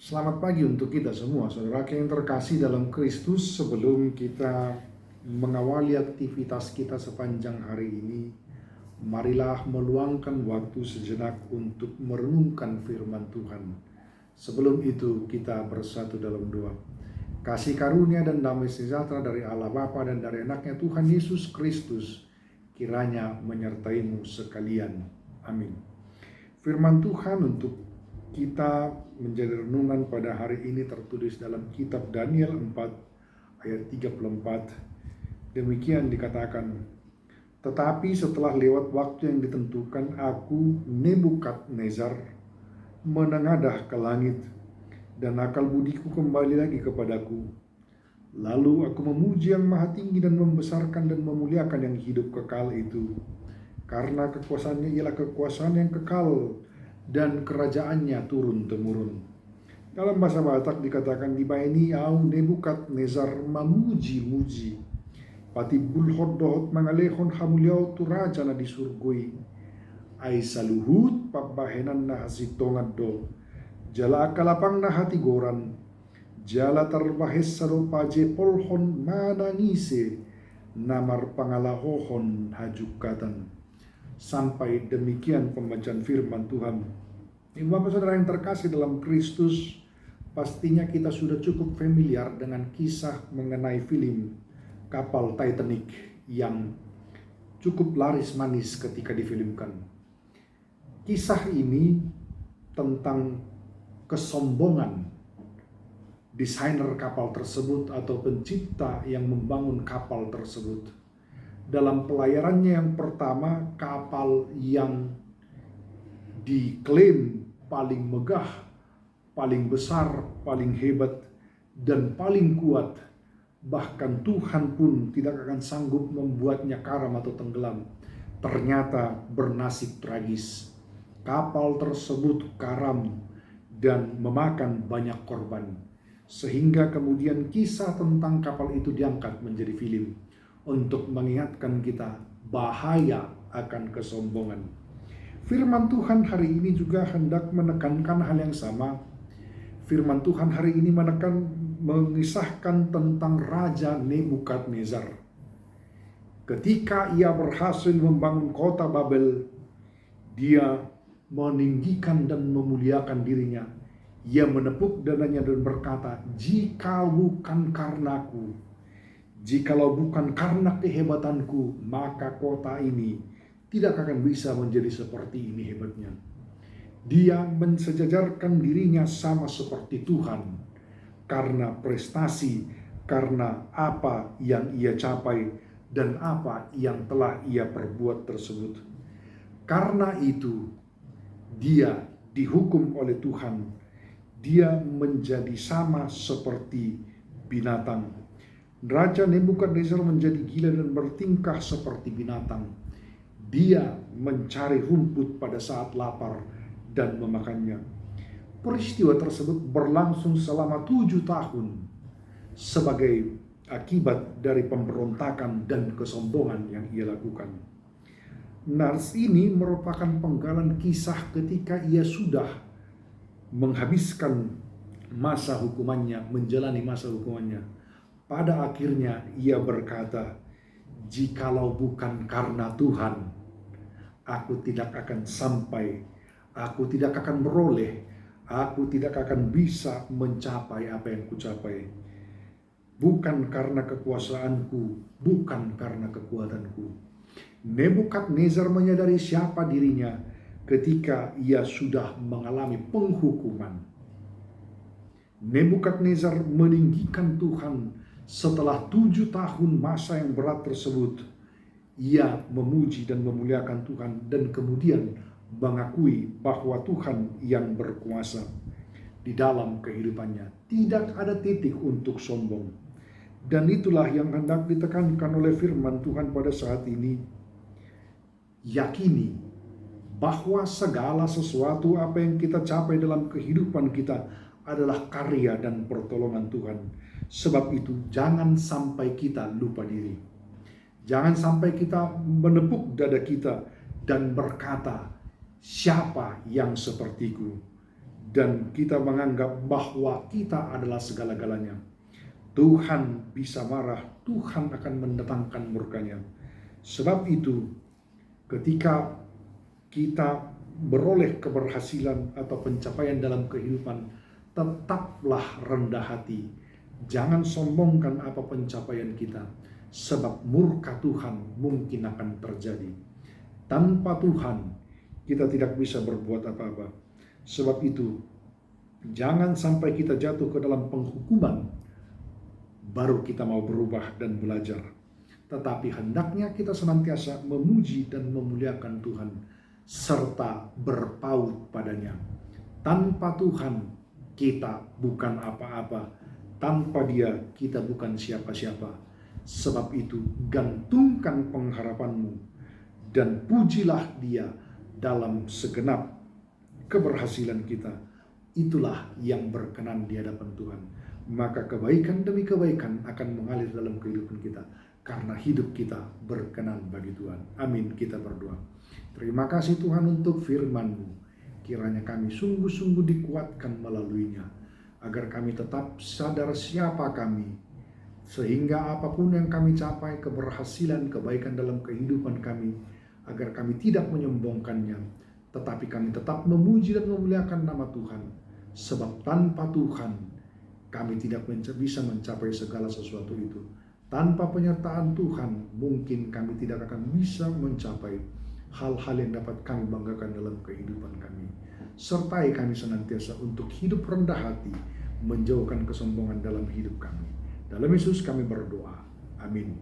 Selamat pagi untuk kita semua, saudara yang terkasih dalam Kristus. Sebelum kita mengawali aktivitas kita sepanjang hari ini, marilah meluangkan waktu sejenak untuk merenungkan firman Tuhan. Sebelum itu kita bersatu dalam doa. Kasih karunia dan damai sejahtera dari Allah Bapa dan dari anaknya Tuhan Yesus Kristus kiranya menyertaimu sekalian. Amin. Firman Tuhan untuk kita menjadi renungan pada hari ini tertulis dalam kitab Daniel 4 ayat 34. Demikian dikatakan, tetapi setelah lewat waktu yang ditentukan, aku Nebukadnezar menengadah ke langit dan akal budiku kembali lagi kepadaku. Lalu aku memuji yang maha tinggi dan membesarkan dan memuliakan yang hidup kekal itu, karena kekuasaannya ialah kekuasaan yang kekal dan kerajaannya turun-temurun. Dalam bahasa Batak dikatakan, dibaini au Nebukadnezar mamuji-muji, pati bulhot dohot mangalehon hamuliau tu raja na disurgui, ai saluhut pabahenan na hasitongad do, jala akalapang na hatigoran, jala tarbahes saro paje polhon manangise, namar pangalahohon hajukatan. Sampai demikian pembacaan firman Tuhan. Bapak saudara yang terkasih dalam Kristus, pastinya kita sudah cukup familiar dengan kisah mengenai film kapal Titanic yang cukup laris manis ketika difilmkan. Kisah ini tentang kesombongan desainer kapal tersebut atau pencipta yang membangun kapal tersebut. Dalam pelayarannya yang pertama, kapal yang diklaim paling megah, paling besar, paling hebat, dan paling kuat, bahkan Tuhan pun tidak akan sanggup membuatnya karam atau tenggelam, ternyata bernasib tragis. Kapal tersebut karam dan memakan banyak korban, sehingga kemudian kisah tentang kapal itu diangkat menjadi film untuk mengingatkan kita bahaya akan kesombongan. Firman Tuhan hari ini juga hendak menekankan hal yang sama. Firman Tuhan hari ini mengisahkan tentang Raja Nebukadnezar. Ketika ia berhasil membangun kota Babel, dia meninggikan dan memuliakan dirinya. Ia menepuk dadanya dan berkata, jika bukan karenaku, jikalau bukan karena kehebatanku, maka kota ini tidak akan bisa menjadi seperti ini hebatnya. Dia mensejajarkan dirinya sama seperti Tuhan karena prestasi, karena apa yang ia capai dan apa yang telah ia perbuat tersebut. Karena itu, dia dihukum oleh Tuhan. Dia menjadi sama seperti binatang. Raja Nebukadnezar menjadi gila dan bertingkah seperti binatang. Dia mencari rumput pada saat lapar dan memakannya. Peristiwa tersebut berlangsung selama 7 tahun sebagai akibat dari pemberontakan dan kesombongan yang ia lakukan. Nars ini merupakan penggalan kisah ketika ia sudah menghabiskan masa hukumannya, menjalani masa hukumannya. Pada akhirnya ia berkata, jikalau bukan karena Tuhan, aku tidak akan sampai, aku tidak akan beroleh, aku tidak akan bisa mencapai apa yang kucapai. Bukan karena kekuasaanku, bukan karena kekuatanku. Nebukadnezar menyadari siapa dirinya ketika ia sudah mengalami penghukuman. Nebukadnezar meninggikan Tuhan. Setelah 7 tahun masa yang berat tersebut, ia memuji dan memuliakan Tuhan dan kemudian mengakui bahwa Tuhan yang berkuasa di dalam kehidupannya. Tidak ada titik untuk sombong. Dan itulah yang hendak ditekankan oleh firman Tuhan pada saat ini. Yakini bahwa segala sesuatu apa yang kita capai dalam kehidupan kita adalah karya dan pertolongan Tuhan. Sebab itu jangan sampai kita lupa diri. Jangan sampai kita menepuk dada kita dan berkata, siapa yang sepertiku? dan kita menganggap bahwa kita adalah segala-galanya, Tuhan bisa marah, Tuhan akan mendatangkan murkanya. Sebab itu, ketika kita beroleh keberhasilan atau pencapaian dalam kehidupan, tetaplah rendah hati. Jangan sombongkan apa pencapaian kita, sebab murka Tuhan mungkin akan terjadi. Tanpa Tuhan, kita tidak bisa berbuat apa-apa. Sebab itu, jangan sampai kita jatuh ke dalam penghukuman, baru kita mau berubah dan belajar. Tetapi hendaknya kita senantiasa memuji dan memuliakan Tuhan, serta berpaut padanya. Tanpa Tuhan, kita bukan apa-apa. Tanpa Dia, kita bukan siapa-siapa. Sebab itu, gantungkan pengharapanmu dan pujilah Dia dalam segenap keberhasilan kita. Itulah yang berkenan di hadapan Tuhan. Maka kebaikan demi kebaikan akan mengalir dalam kehidupan kita, karena hidup kita berkenan bagi Tuhan. Amin. Kita berdoa. Terima kasih Tuhan untuk firman-Mu. Kiranya kami sungguh-sungguh dikuatkan melaluinya, agar kami tetap sadar siapa kami, sehingga apapun yang kami capai, keberhasilan, kebaikan dalam kehidupan kami, agar kami tidak menyombongkannya, tetapi kami tetap memuji dan memuliakan nama Tuhan. Sebab tanpa Tuhan, kami tidak bisa mencapai segala sesuatu itu. Tanpa penyertaan Tuhan, mungkin kami tidak akan bisa mencapai hal-hal yang dapat kami banggakan dalam kehidupan kami. Sertai kami senantiasa untuk hidup rendah hati, menjauhkan kesombongan dalam hidup kami. Dalam Yesus kami berdoa. Amin.